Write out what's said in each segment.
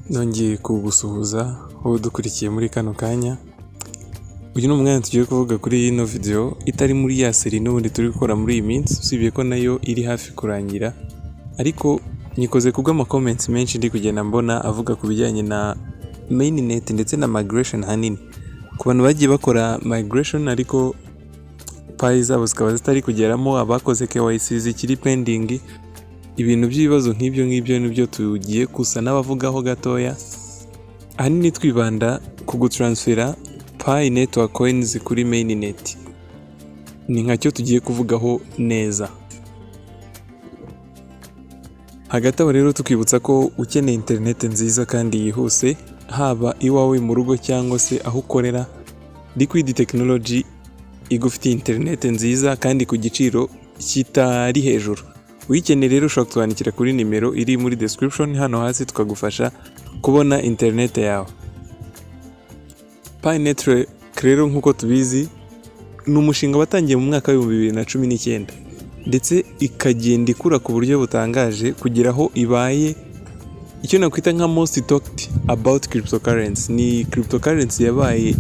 Nongeye kugusuhuza wowe dukurikiye muri kano kanya. Uyu ni umwanya tugiye kuvuga kuri ino video itari muri ya seri n'ubundi turi gukora muri iyi minsi, usibye ko nayo iri hafi kurangira, ariko nyikoze kubw'ama comments menshi ndi kugenda mbona avuga ku bijyanye na Mainnet ndetse na migration hanini. Ku bantu bagiye bakora migration ariko Pi zabo zikaba zitari kugeramo, abakoze KYC zikiri pending, ibintu by'ibibazo nk'ibyo nibyo tugiye gusa n'abavugaho gatoya. Ahanini twibanda ku gutransfera Pi network coins kuri Mainnet. Ni nkacyo tugiye kuvugaho neza. Hagati aho rero tukibutsa ko ukeneye internet nziza kandi yihuse, haba iwawe mu rugo cyangwa se aho ukorera, Liquid Technology igufitiye internet nziza kandi ku giciro kitari hejuru. Uyikeneye rero ushobora kutwandikira kuri nimero iri muri description hano hasi tukagufasha kubona internet yawe. Mainnet rero nk'uko tubizi ni umushinga watangiye mu mwaka wa 2019 ndetse ikagenda ikura ku buryo butangaje kugira aho ibaye icyo nakwita nka most talked about cryptocurrency. Ni cryptocurrency yabaye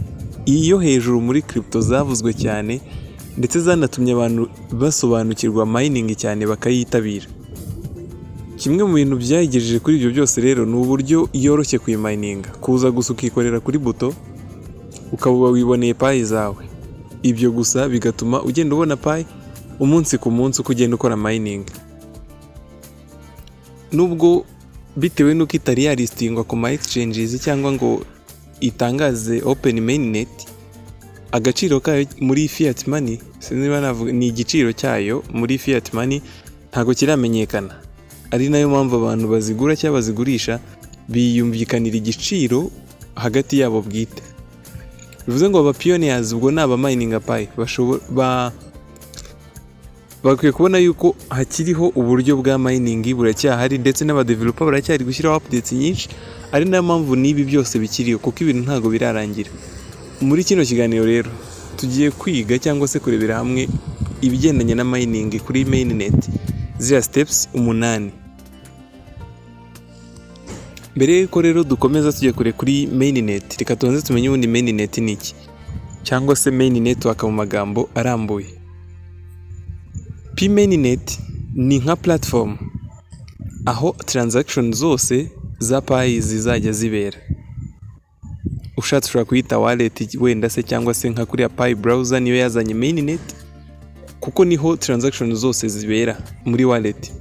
iyo hejuru muri crypto zavuzwe cyane ndetse zanatumye abantu basobanukirwa mining cyane bakayitabira. Kimwe mu bintu byayigejeje kuri ibyo byose rero ni uburyo yoroshye kuyimininga, kuza gusa ukikorera kuri buto ukaba wiboneye Pi zawe. Ibyo gusa bigatuma ugenda ubona Pi umunsi ku munsi uko ugenda ukora mining. Nubwo bitewe nuko itari yaristingwa ku ma exchanges cyangwa ngo itangaze open Mainnet, agaciro kayo muri fiat money sinziba navuga ni igiciro cyayo muri fiat money ntago kiramenyekana. Ari nayo mpamvu abantu bazigura cyangwa bazigurisha biyumvikanira igiciro hagati yabo bwite. Bivuze ngo aba pioneers ubwo naba mining Pi bakwiye kubona yuko hakiriho uburyo bwa mining buracyahari ndetse n'aba developer baracyari gushyiraho updates nyinshi. Ari nayo mpamvu nibi byose bikiriyo kuko ibintu ntago birarangira. Muri kino kiganiro rero tugiye kwiga cyangwa se kurebera hamwe ibigendanye na mining kuri Mainnet, ziriya steps 8. Mbere yuko rero dukomeza tujya kure kuri Mainnet, reka tubanze tumenye ubundi Mainnet ni iki cyangwa se main network mu magambo arambuye. Mainnet ni nka platform aho transaction zose za Pi zizajya zibera. Ushatse ushobora kuyita wallet wenda se cyangwa se nka kuri Pi browser niyo yazanye Mainnet kuko niho transaction zose zibera muri wallet.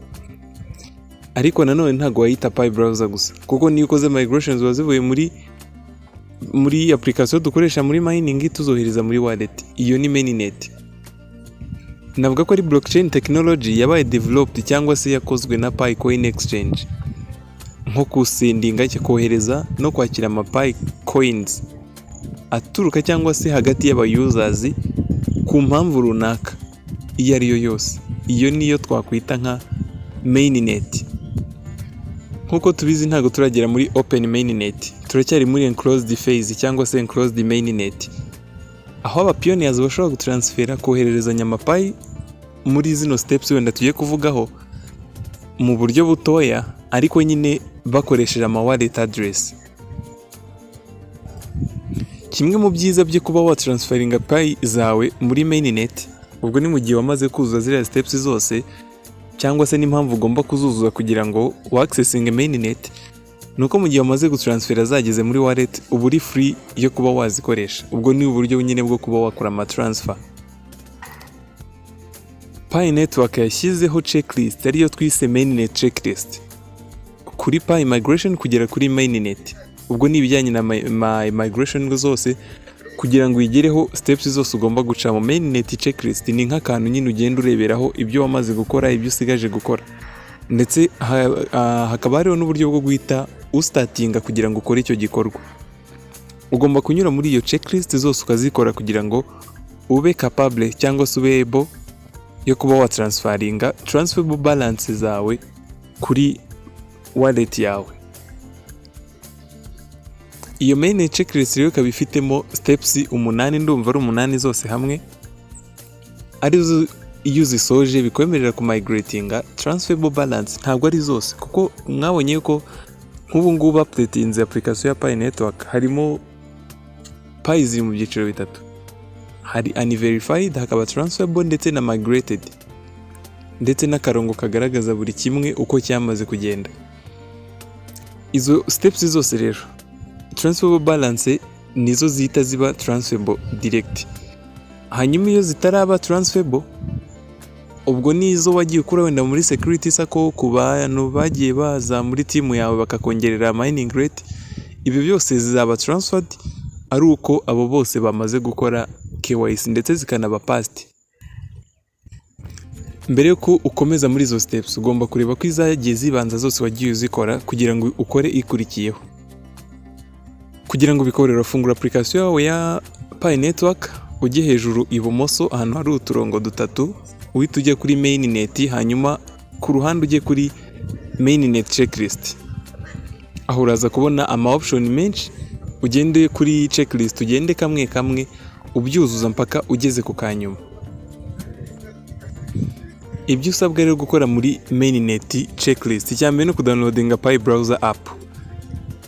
Ariko nanone ntago wayita Pi browser gusa kuko niyo ukoze migrations wazivuye muri application dukoresha muri mining tuzohereza muri wallet. Iyo ni Mainnet. Navuga ko ari blockchain technology yabaye developed cyangwa se yakozwe na Pi coin exchange, nko kusendinga cyo kohereza no kwakira ama Pi coins aturuka cyangwa se hagati y'aba users ku mpamvu runaka iyo ari yo yose. Iyo niyo twakwita nka Mainnet. Nkuko tubizi ntago turagera muri open Mainnet, turacyari muri enclosed phase cyangwa se enclosed Mainnet, aho aba pioneers bashobora gutransfera kohererezanya ama Pi muri zino steps wenda tugiye kuvugaho mu buryo butoya ariko nyine bakoresheje ama wallet address. Kimwe mu byiza byo kuba wa transferinga Pi zawe muri Mainnet, ubwo ni mu gihe wamaze kuzuza ziriya steps zose cyangwa se n'impamvu ugomba kuzuzuza kugira ngo accessing Mainnet, nuko mu gihe wamaze gutransfera zageze muri wallet uba uri free yo kuba wazikoresha. Ubwo ni uburyo nyine bwo kuba wakora ama transfer. Pi network yashyizeho checklist ariyo twise Mainnet checklist kuri Pi migration kugera kuri Mainnet. Ubwo ni ibijyanye na migration zose kugira ngo uyigereho steps zose ugomba guca mu Mainnet checklist. Ni nk'akantu nyine ugenda ureberaho ibyo wamaze gukora, ibyo usigaje gukora, ndetse hakaba hariho n'uburyo bwo guhita ustartinga kugira ngo ukore icyo gikorwa. Ugomba kunyura muri iyo checklist zose ukazikora kugira ngo ube capable cyangwa se ube able yo kuba wa transferable balance zawe kuri wallet yawe. Iyo Mainnet checklist rero ikaba ifitemo steps 8, ndumva ari 8 zose hamwe, arizo iyo uzisoje bikwemerera ku migratinga transferable balance. Ntabwo ari zose kuko mwabonye ko nk'ubu ngubu updatinze application ya Pi Network, harimo Pi ziri mu byiciro bitatu. Hari unverified, hakaba transferable ndetse na migrated, ndetse n'akarongo kagaragaza buri kimwe uko cyamaze kugenda. Izo steps zose rero, transferable balance nizo zita ziba transferable direct. Hanyuma iyo zitaraba transferable, ubwo nizo wagiye ukura wenda muri security sako ku bantu bagiye baza muri team yawe bakakongerera mining rate, ibyo byose zizaba transferred ari uko abo bose bamaze gukora KYC ndetse zikanaba passed. Mbere yuko ukomeza muri izo steps, ugomba kureba ko izagiye zibanza zose wagiye uzikora kugira ngo ukore ikurikiyeho. Kugira ngo bikorere, fungura application yawe ya Pi Network, ujye hejuru ibumoso ahantu hari uturongo dutatu, uhita ujye kuri Mainnet, hanyuma ku ruhande ujye kuri Mainnet checklist. Aho uraza kubona ama option menshi, ugende kuri checklist, ugende kamwe kamwe ubyuzuza mpaka ugeze ku kanyuma. Ibyo usabwa rero gukora muri Mainnet checklist, cyambere no kudownloadinga Pi browser app.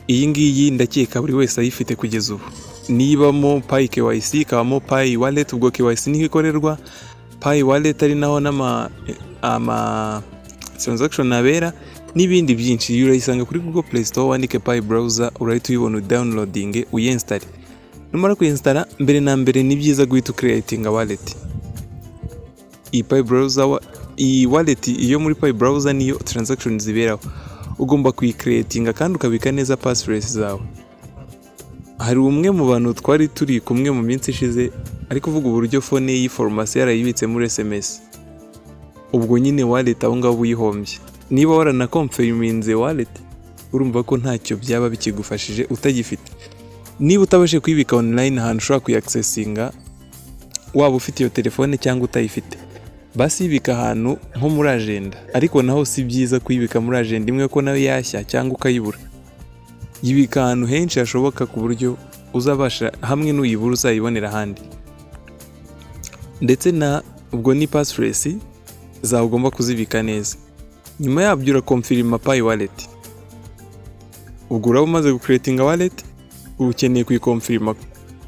Iyi ngiyi ndakeka buri wese ayifite kugeza ubu. Nibamo Pi KYC, kabamo Pi wallet, ubwo KYC niho ikorerwa. Pi wallet ari naho ama transaction nabera n'ibindi byinshi. Urayisanga kuri Google Play Store, wandike Pi browser, urahita uyibona downloading, uyiinstall. Numara kuyinstalla, mbere na mbere ni byiza guhita creating a wallet. Iyi Pi browser, iyi wallet iyo muri Pi browser niyo transaction ziberaho. Ugomba kuyicreatinga kandi ukabika neza passphrase zawe. Hari umwe mu bantu twari turi kumwe mu minsi ishize ari kuvuga uburyo phone ye formation yarayibitse muri SMS. Ubwo nyine wallet aho ngaho uyihombye. Niba warana confirminze wallet, urumva ko ntacyo byaba bikigufashije utagifite. Niba utabashe kwibika online ahantu ushobora kuyaccessinga, waba ufite iyo telefone cyangwa utayifite, basi ibika ahantu nko muri agenda. Ariko naho si byiza kuyibika muri agenda imwe ko nayo yashya cyangwa ukayibura. Yibika ahantu henshi hashoboka ku buryo uzabasha hamwe n'uyibura uzayibonera ahandi. Ndetse na ubwo ni passphrase zawe ugomba kuzibika neza. Nyuma yabyo urakonfirma Pi wallet. Ubwo uraba umaze gucreatinga wallet, ukeneye kuyikonfirma.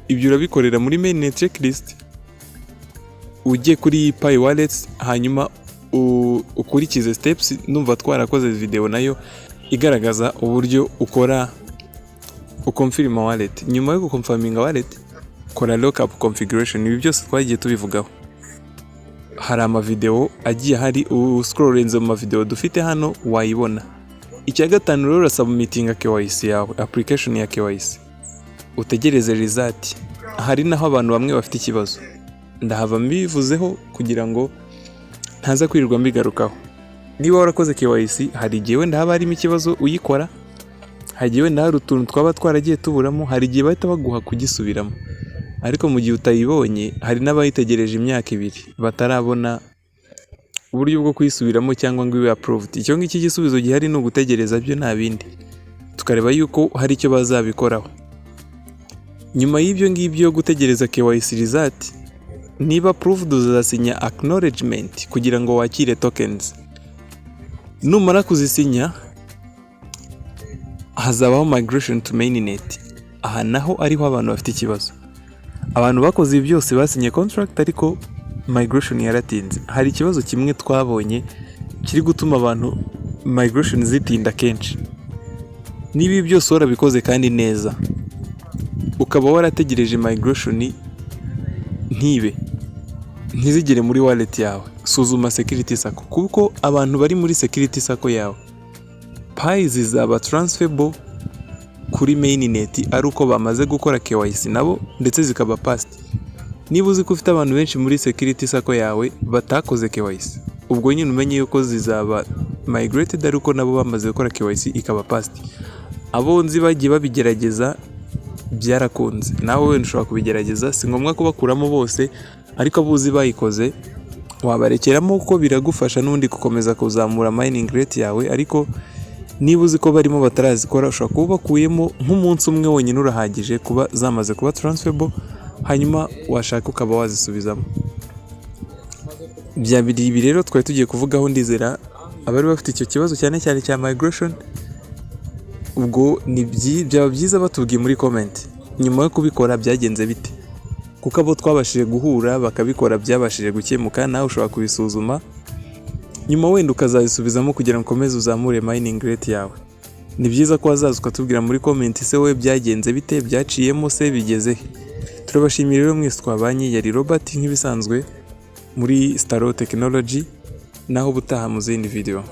Ibyo urabikorera muri Mainnet checklist. Ujye kuri Pi wallets, hanyuma ukurikize steps. Numva twarakoze video nayo igaragaza uburyo ukora ukonfirma wallet. Nyuma yo gukonfirminga wallet, kora lookup configuration. Ibi byose twagiye tubivugaho. Hari ama video agiye hari, scrollenze mu video dufite hano wayibona. Icya gatanu rero submitting KYC yawe, application ya KYC. Utegereze result. Hari naho abantu bamwe bafite ikibazo. Ndahava mbivuzeho kugira ngo ntaza kwirirwa mbigarukaho. Niba warakoze KYC, hari igihe wenda haba harimo ikibazo uyikora, hari igihe wenda hari utuntu twaba twaragiye tuburamo, hari igihe bahita baguha kugisubiramo. Ariko mu gihe utayibonye, hari n'abayitegereje imyaka 2 batarabona uburyo bwo kuyisubiramo cyangwa ngo ibe approved. Icyo ngiki gisubizo gihari ni ugutegereza, byo nta bindi. Tukareba yuko hari icyo bazabikoraho. Nyuma y'ibyo ngibyo gutegereza KYC result, niba approved uzasinya acknowledgement kugira ngo wakire tokens. Numara kuzisinya, hazabaho migration to Mainnet. Aha naho ariho abantu bafite ikibazo. Abantu bakoze ibi byose basinye contract ariko migration yaratinze. Hari ikibazo kimwe twabonye kiri gutuma abantu migration zitinda kenshi. Niba ibi byose warabikoze kandi neza, ukaba warategereje migration ntizigere muri wallet yawe, suzuma security sako, kuko abantu bari muri security sako yawe Pi zizaba transferable kuri Mainnet ari uko bamaze gukora KYC nabo ndetse zikaba passed. Niba uzi ko ufite abantu benshi muri security sako yawe batakoze KYC, ubwo nyine umenye yuko zizaba migrated ari uko nabo bamaze gukora KYC ikaba passed. Abo nzi bagiye babigerageza byarakunze, nawe wenda ushobora kubigerageza, si ngombwa kubakuramo bose, ariko abuzi bayikoze wabarekeramo kuko biragufasha n'undi gukomeza kuzamura mining rate yawe. Ariko niba uzi ko barimo batarazikora, ushobora kuba bakuyemo nk'umunsi umwe wonyine urahagije kuba zamaze kuba transferable, hanyuma washaka ukaba wazisubizamo. Bya biri rero twari tugiye kuvugaho, ndizera abari bafite icyo kibazo cyane cyane cya migration ubwo byaba byiza batubwiye muri comment nyuma yo kubikora byagenze bite, kuko abo twabashije guhura bakabikora byabashije gukemuka, nawe ushobora kubisuzuma nyuma wenda ukazabisubizamo kugira ngo ukomeze uzamure mining rate yawe. Ni byiza ko wazaza ukatubwira muri comment se wowe byagenze bite, byaciyemo se bigeze he. Turabashimira rero mwese twabanye, yari Robert nk'ibisanzwe muri Staro Technology, naho butaha mu zindi video.